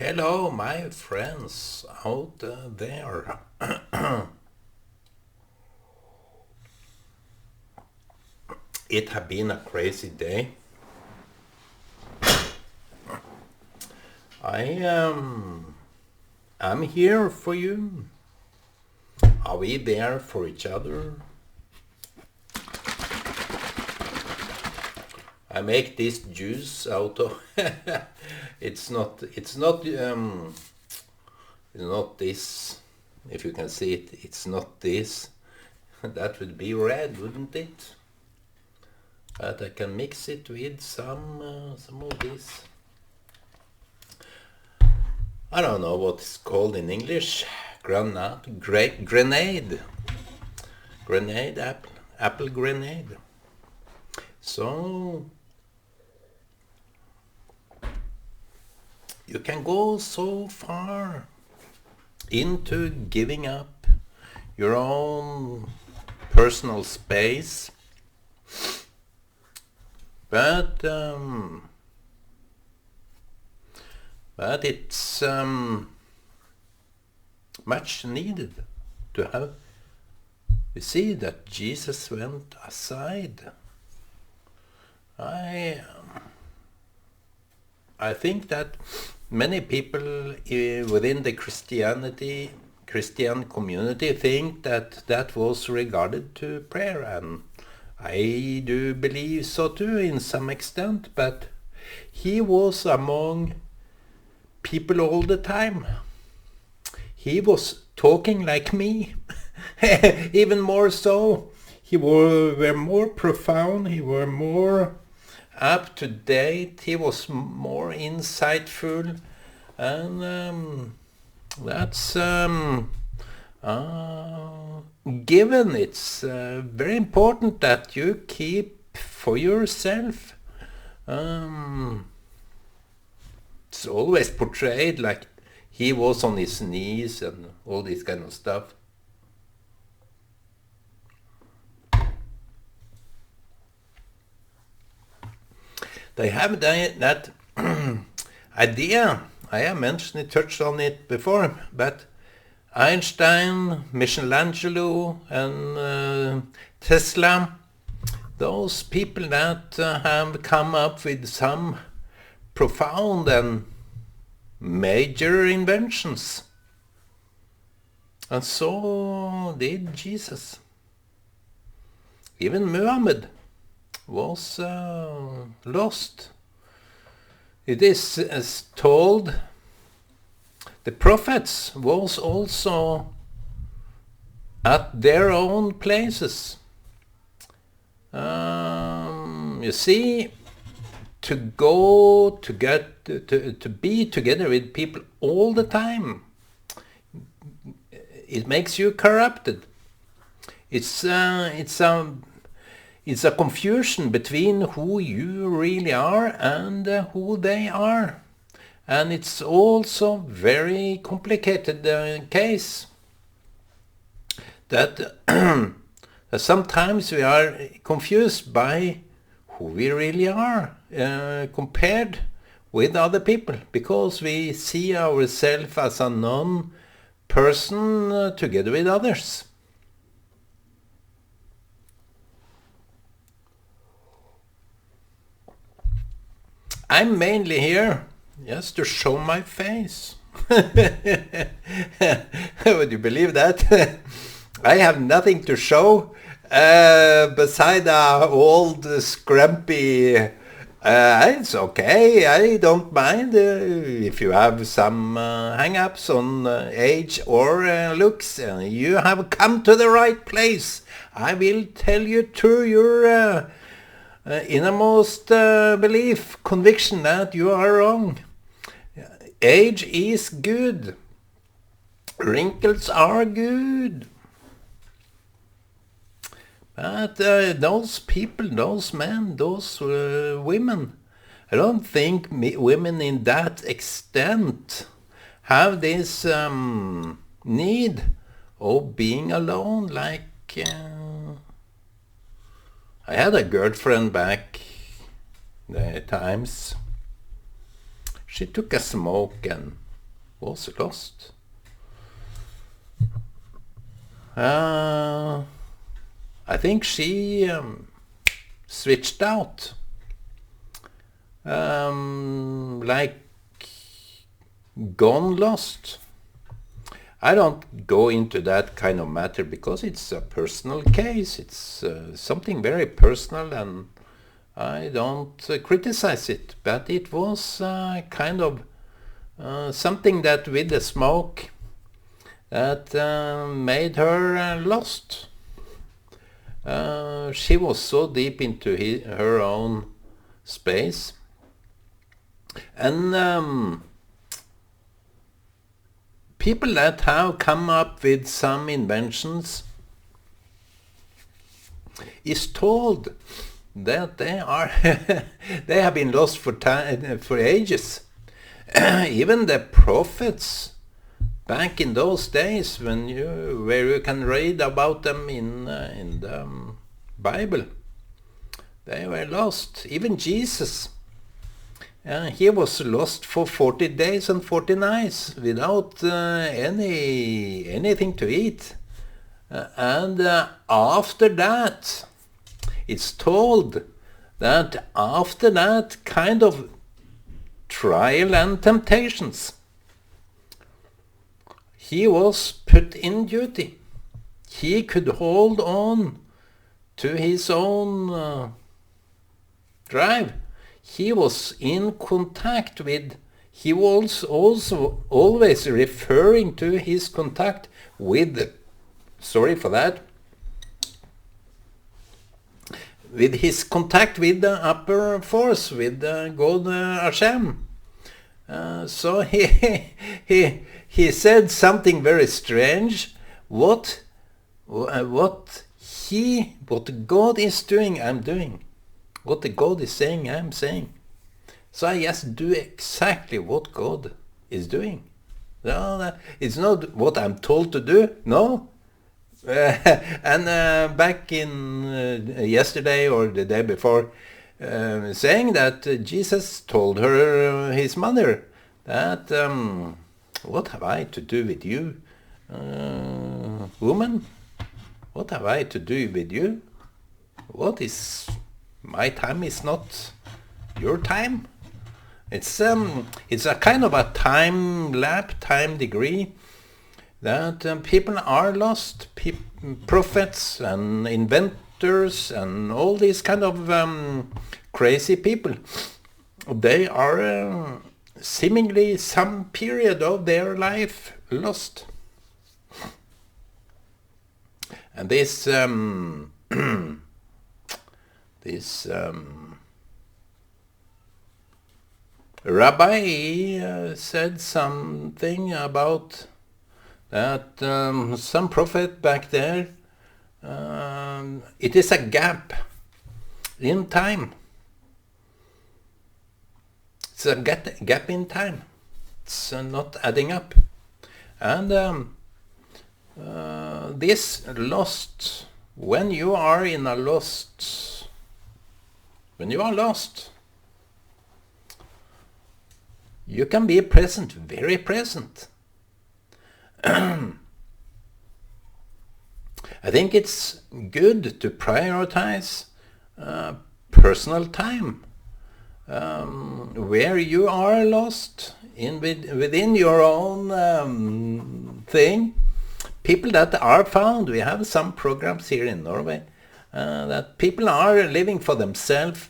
Hello, my friends out there. It has been a crazy day. I'm here for you. Are we there for each other? I make this juice out of. It's not this. If you can see it, it's not this. That would be red, wouldn't it? But I can mix it with some of this. I don't know what it's called in English. Grenade. Grenade apple grenade. So you can go so far into giving up your own personal space, but it's much needed to have. You see that Jesus went aside. I think that many people within the Christian community think that that was regarded to prayer, and I do believe so too in some extent, but he was among people all the time. He was talking like me, even more so. He were more profound, he were more up to date, he was more insightful, and that's given. It's very important that you keep for yourself. It's always portrayed like he was on his knees and all this kind of stuff. They have that idea. I have mentioned it, touched on it before, but Einstein, Michelangelo, and Tesla, those people that have come up with some profound and major inventions. And so did Jesus. Even Muhammad was lost. It is as told the prophets was also at their own places. You see, to be together with people all the time, it makes you corrupted. It's a confusion between who you really are and who they are. And it's also very complicated case that sometimes we are confused by who we really are compared with other people, because we see ourselves as a non-person together with others. I'm mainly here just to show my face. Would you believe that? I have nothing to show beside a old scrumpy. It's okay, I don't mind if you have some hang-ups on age or looks. You have come to the right place. I will tell you through your innermost belief, conviction that you are wrong. Age is good. Wrinkles are good. But those people, those men, those women, I don't think women in that extent have this need of being alone. Like I had a girlfriend back the times. She took a smoke and was lost. I think she switched out. Like gone lost. I don't go into that kind of matter because it's a personal case. It's something very personal, and I don't criticize it. But it was kind of something that with the smoke that made her lost. She was so deep into her own space. And people that have come up with some inventions is told that they are they have been lost for ages. Even the prophets back in those days, where you can read about them in the Bible, they were lost. Even Jesus, he was lost for 40 days and 40 nights without anything to eat. And after that, it's told that after that kind of trial and temptations, he was put in duty. He could hold on to his own drive. He was in contact with, he was also always referring to his contact with, sorry for that, with his contact with the upper force, with God Hashem. So he said something very strange. What God is doing, I'm doing. What the God is saying, I'm saying. So I just do exactly what God is doing. No, it's not what I'm told to do. No. And back in yesterday or the day before, saying that Jesus told her, his mother, that what have I to do with you, woman? What have I to do with you? My time is not your time. It's a kind of a time degree that people are lost. Prophets and inventors and all these kind of crazy people, they are seemingly some period of their life lost. And this rabbi said something about that some prophet back there, it is a gap in time. It's a gap in time. It's not adding up. And this lost, when you are lost, you can be present, very present. I think it's good to prioritize personal time, where you are lost within your own thing. People that are found, we have some programs here in Norway, that people are living for themselves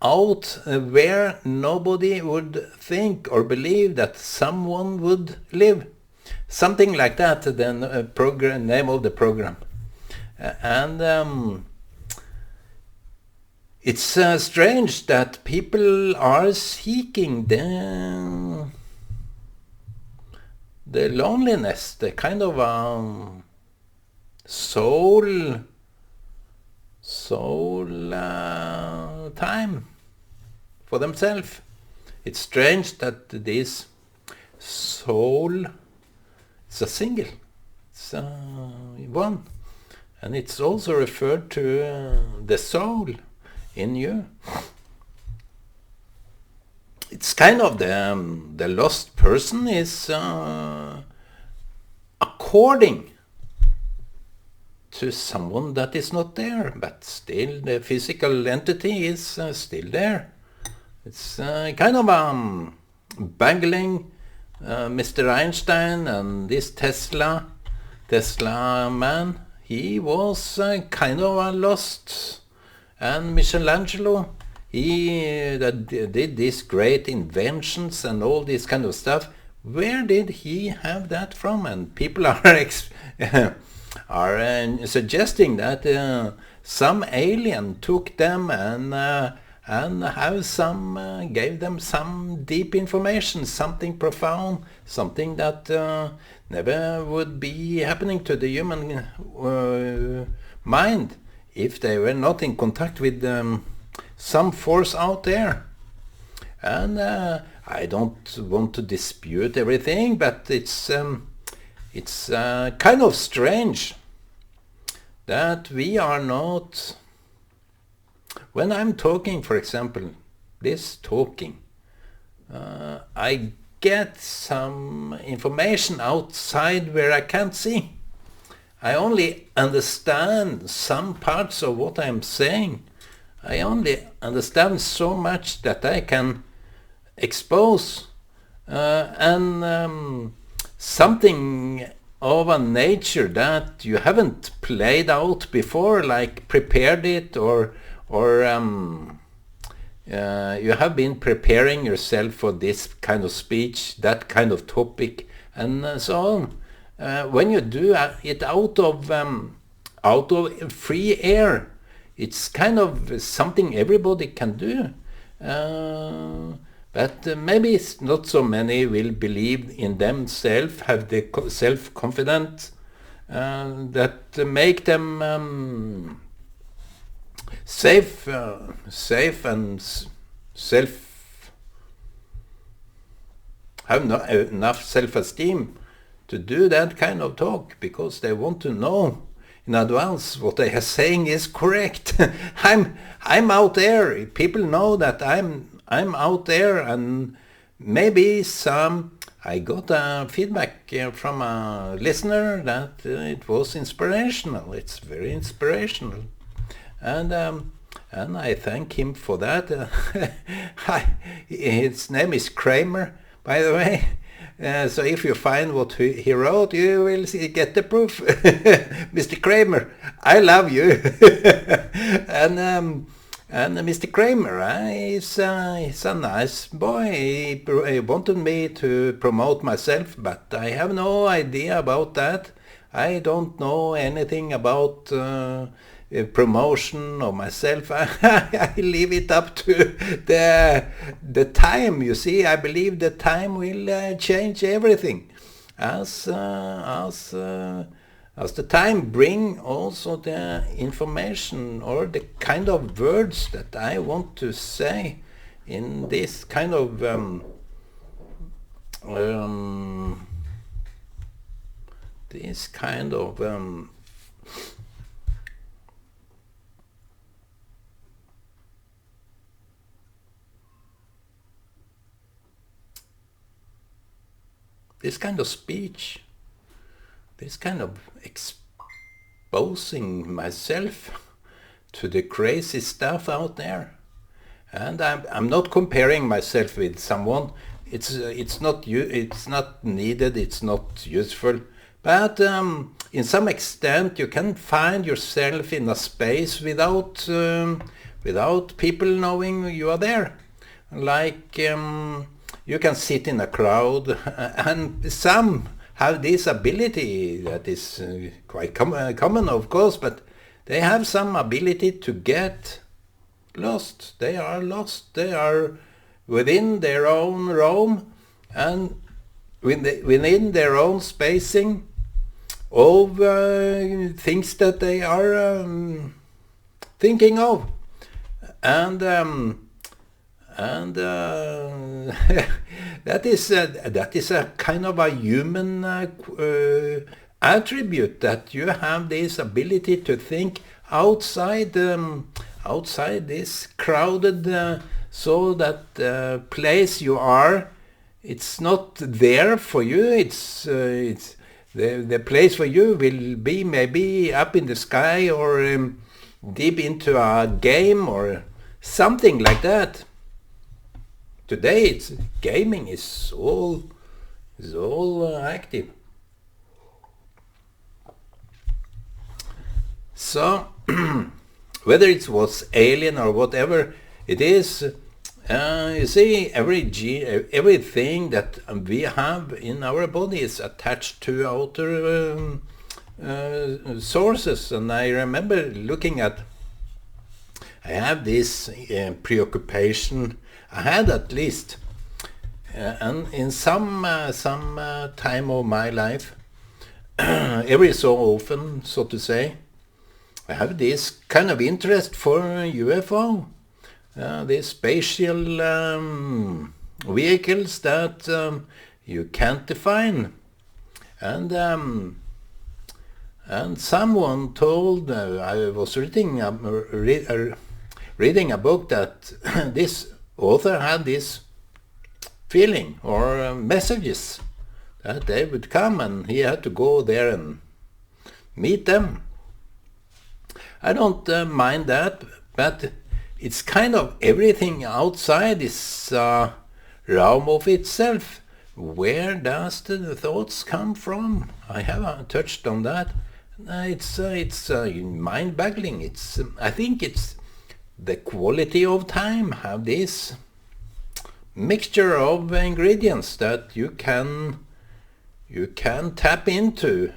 out where nobody would think or believe that someone would live. Something like that, the name of the program. And it's strange that people are seeking the loneliness, the kind of soul time for themselves. It's strange that this soul, it's a single, it's one, and it's also referred to the soul in you. it's kind of the lost person is according to someone that is not there, but still the physical entity is still there. It's kind of bungling Mr. Einstein and this Tesla man. He was kind of lost, and Michelangelo, he did these great inventions and all this kind of stuff. Where did he have that from? And people are are suggesting that some alien took them and have some gave them some deep information, something profound, something that never would be happening to the human mind if they were not in contact with some force out there. And I don't want to dispute everything, but it's kind of strange that we are not. When I'm talking, for example, this talking, I get some information outside where I can't see. I only understand some parts of what I'm saying. I only understand so much that I can expose, and something of a nature that you haven't played out before, like prepared it, or you have been preparing yourself for this kind of speech, that kind of topic, and so on. When you do it out of free air, it's kind of something everybody can do. But maybe it's not so many will believe in themselves, have the self-confidence that make them safe and have not enough self-esteem to do that kind of talk, because they want to know in advance what they are saying is correct. I'm out there. People know that I'm out there, and maybe I got a feedback from a listener that it was inspirational. It's very inspirational, and I thank him for that. His name is Kramer, by the way. So if you find what he wrote, you will get the proof. Mr. Kramer, I love you. And Mr. Kramer, he's a nice boy. He wanted me to promote myself, but I have no idea about that. I don't know anything about promotion of myself. I leave it up to the time. You see, I believe the time will change everything. As the time bring also the information or the kind of words that I want to say in this kind of this kind of speech, this kind of exposing myself to the crazy stuff out there. And I'm not comparing myself with someone. It's not needed. It's not useful. But in some extent, you can find yourself in a space without people knowing you are there. Like you can sit in a crowd, and some have this ability that is quite common, of course, but they have some ability to get lost. They are lost. They are within their own realm and within their own spacing of things that they are thinking of. And that is a kind of a human attribute, that you have this ability to think outside this crowded so that place you are, it's not there for you. It's the place for you will be maybe up in the sky or deep into a game or something like that. Today, it's gaming is all active. So, whether it was alien or whatever it is, you see, everything that we have in our body is attached to outer sources. And I remember looking at, I have this preoccupation, I had at least, and in some time of my life, every so often, so to say, I have this kind of interest for UFO, these spatial vehicles that you can't define. And someone told, I was reading a book that this author had this feeling or messages that they would come, and he had to go there and meet them. I don't mind that, but it's kind of everything outside this realm of itself. Where does the thoughts come from? I haven't touched on that. It's mind-boggling. I think it's the quality of time. Have this mixture of ingredients that you can tap into,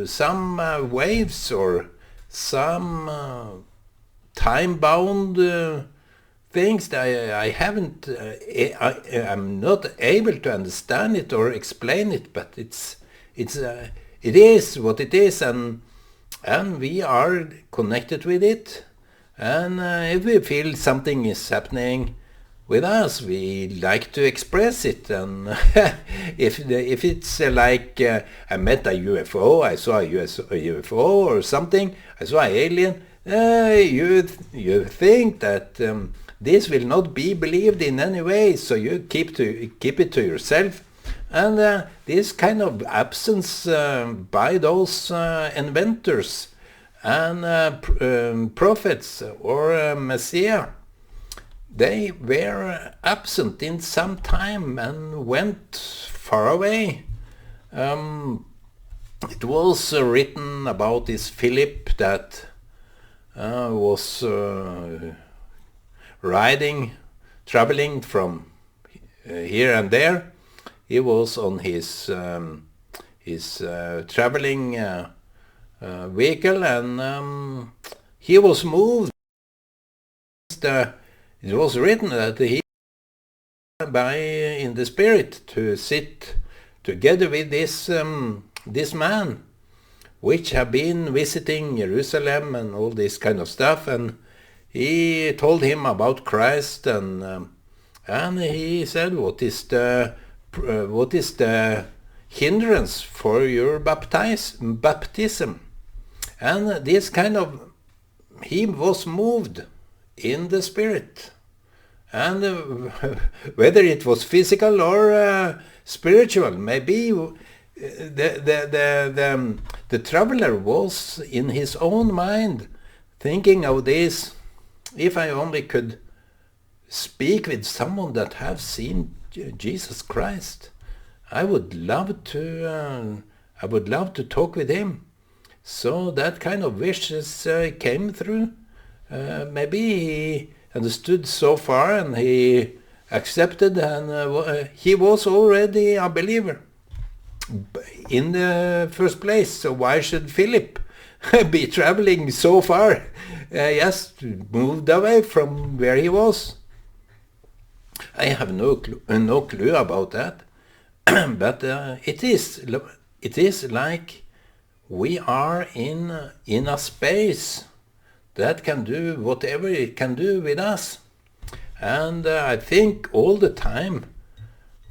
some waves or some time-bound things that I haven't. I'm not able to understand it or explain it, but it is what it is, and we are connected with it. And if we feel something is happening with us, we like to express it. And if it's like I met a UFO, I saw a UFO or something, I saw an alien, you think that this will not be believed in any way, so you keep it to yourself. And this kind of absence by those inventors and prophets or Messiah, they were absent in some time and went far away. It was written about this Philip that was traveling from here and there. He was on his traveling vehicle, and he was moved. It was written that he in the spirit to sit together with this man, which have been visiting Jerusalem and all this kind of stuff, and he told him about Christ, and he said, what is the hindrance for your baptism? And this kind of, he was moved in the spirit, and whether it was physical or spiritual, maybe the traveler was in his own mind thinking of this. If I only could speak with someone that have seen Jesus Christ, I would love to talk with him. So that kind of wishes came through. Maybe he understood so far and he accepted, and he was already a believer in the first place. So why should Philip be traveling so far? Just moved away from where he was. I have no clue about that. But it is like we are in a space that can do whatever it can do with us. And I think all the time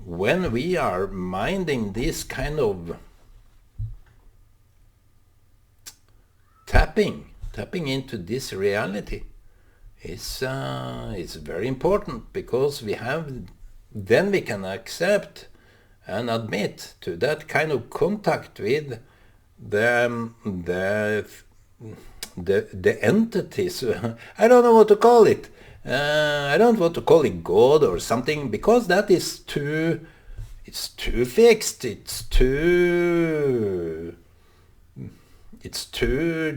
when we are minding this kind of tapping into this reality, it's very important, because then we can accept and admit to that kind of contact with the entities. I don't know what to call it. I don't want to call it God or something, because that is it's too fixed. It's too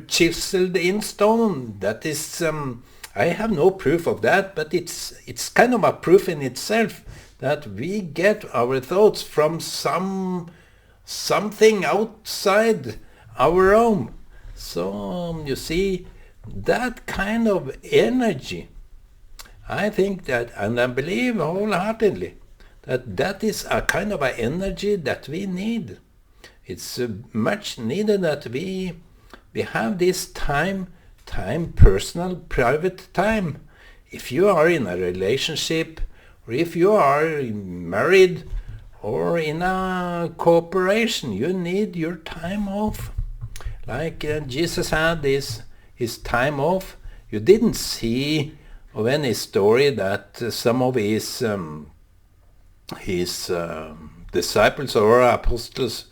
chiseled in stone. That is, I have no proof of that, but it's kind of a proof in itself that we get our thoughts from something outside our own. So you see, that kind of energy, I think that, and I believe wholeheartedly, that is a kind of an energy that we need. It's much needed that we have this time, personal, private time. If you are in a relationship, or if you are married, or in a cooperation, you need your time off. Like Jesus had his time off. You didn't see of any story that some of his disciples or apostles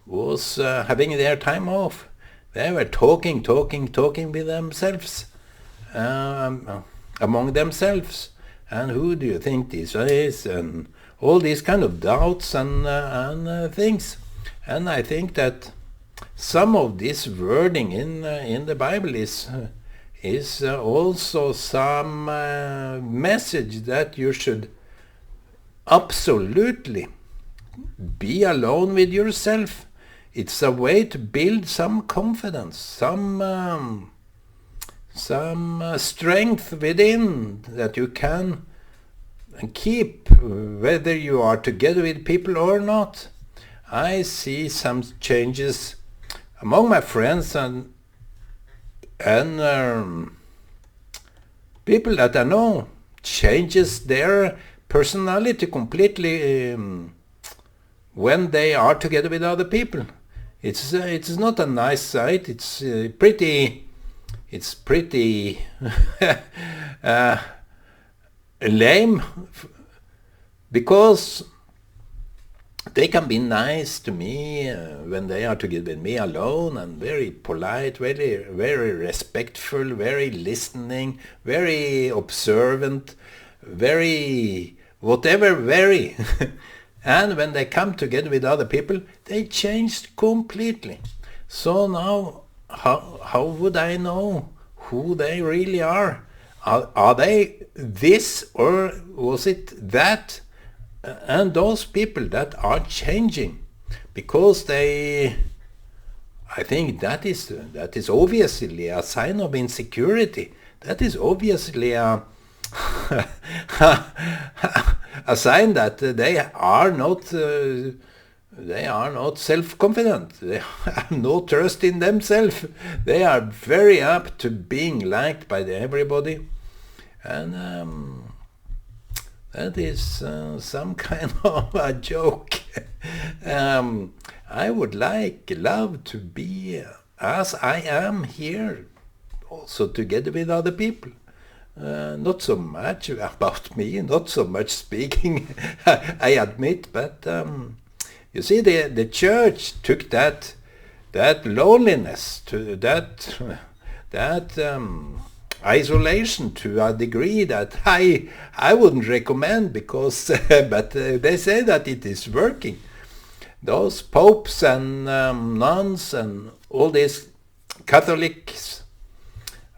was having their time off. They were talking with themselves, among themselves. And who do you think this is? And all these kind of doubts and things. And I think that some of this wording in the Bible is also some message that you should absolutely be alone with yourself. It's a way to build some confidence, some strength within that you can keep, whether you are together with people or not. I see some changes among my friends and people that I know, changes their personality completely when they are together with other people. It's not a nice sight. It's pretty lame, because they can be nice to me when they are together with me alone, and very polite, very, very respectful, very listening, very observant, very whatever, very. And when they come together with other people, they changed completely. So now, how would I know who they really are? Are they this, or was it that? And those people that are changing, because I think that is obviously a sign of insecurity. That is obviously a a sign that they are not self-confident. They have no trust in themselves. They are very apt to being liked by everybody, and that is some kind of a joke. I would love to be as I am here, also together with other people. Not so much about me, not so much speaking, I admit, but you see, the church took that loneliness, to that isolation, to a degree that I wouldn't recommend, because but they say that it is working. Those popes and nuns and all these Catholics,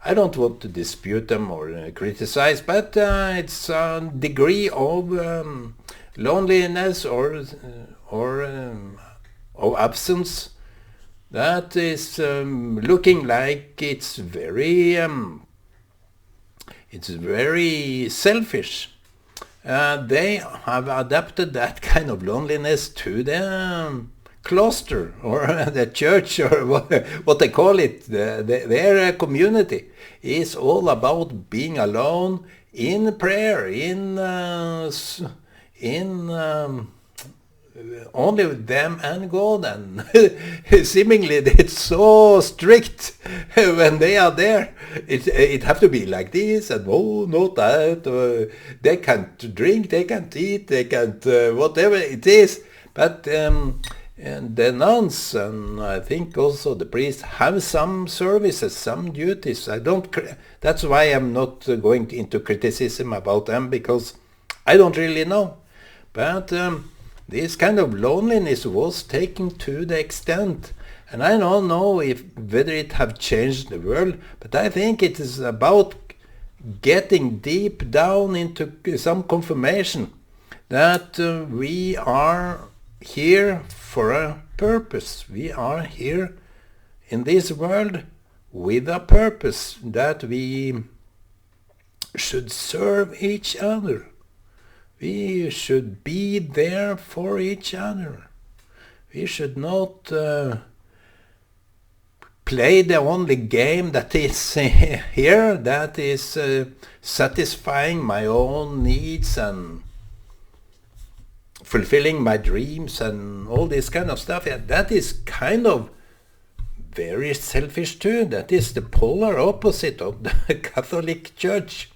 I don't want to dispute them or criticize, but it's a degree of loneliness or absence that is looking like it's very selfish. They have adapted that kind of loneliness to the cloister or the church, or what they call it. Their community is all about being alone in prayer, in only them and God, and seemingly it's so strict when they are there. It have to be like this, and oh, not that. They can't drink, they can't eat, they can't whatever it is. But and the nuns, and I think also the priests, have some services, some duties. That's why I'm not going into criticism about them, because I don't really know. But this kind of loneliness was taken to the extent, and I don't know whether it have changed the world, but I think it is about getting deep down into some confirmation that we are here for a purpose. We are here in this world with a purpose, that we should serve each other. We should be there for each other. We should not play the only game that is here, that is satisfying my own needs and fulfilling my dreams and all this kind of stuff. Yeah, that is kind of very selfish too. That is the polar opposite of the Catholic Church.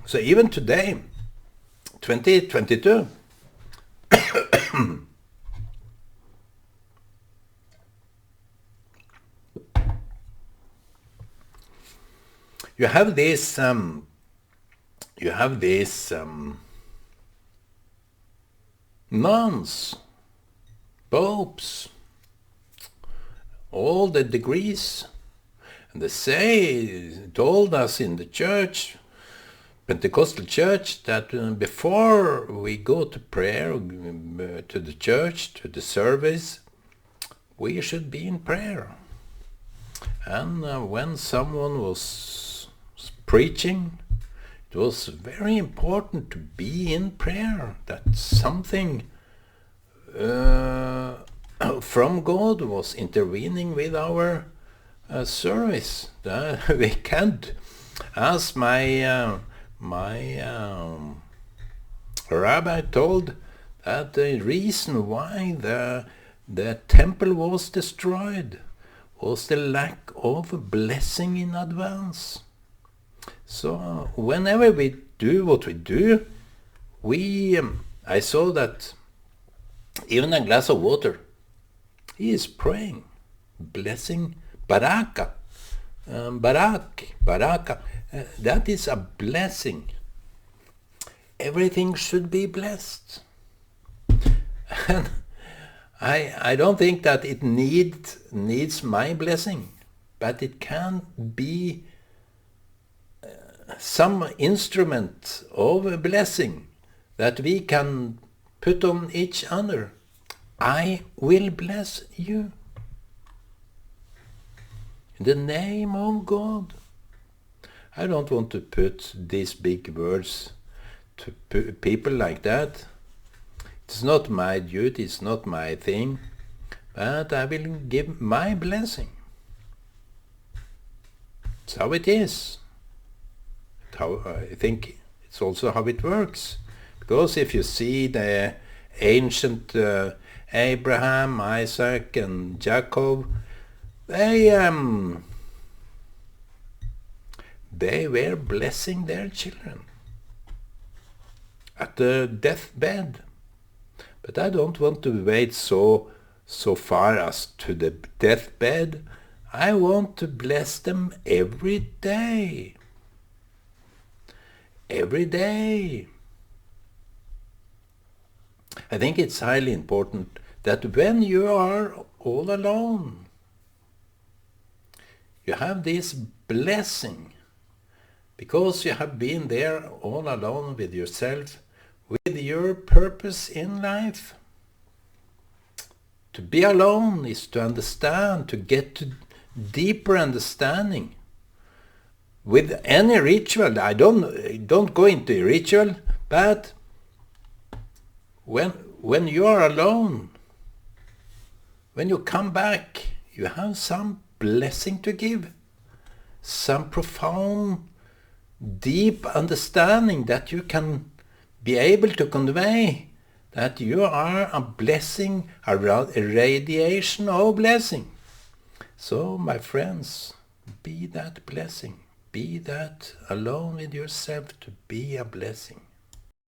So even today, 2022, you have these nuns, popes, all the degrees, and they told us in the church, Pentecostal church, that before we go to prayer, to the church, to the service, we should be in prayer. And when someone was preaching, it was very important to be in prayer, that something from God was intervening with our service. We can't, as my rabbi told, that the reason why the temple was destroyed was the lack of blessing in advance. So whenever we do what we do, I saw that even a glass of water, he is praying, blessing, baraka, baraka. That is a blessing. Everything should be blessed. And I don't think that it needs my blessing, but it can be some instrument of a blessing that we can put on each other. I will bless you. In the name of God. I don't want to put these big words to people like that. It's not my duty, it's not my thing, but I will give my blessing. It's how it is. I think it's also how it works. Because if you see the ancient Abraham, Isaac, and Jacob, they were blessing their children at the deathbed. But I don't want to wait so far as to the deathbed. I want to bless them every day. Every day. I think it's highly important that when you are all alone, you have this blessing, because you have been there all alone with yourself, with your purpose in life. To be alone is to understand, to get to deeper understanding. With any ritual, I don't go into ritual, but when you are alone, when you come back, you have some blessing to give, some profound deep understanding that you can be able to convey that you are a blessing, a radiation of blessing. So, my friends, be that blessing. Be that alone with yourself to be a blessing.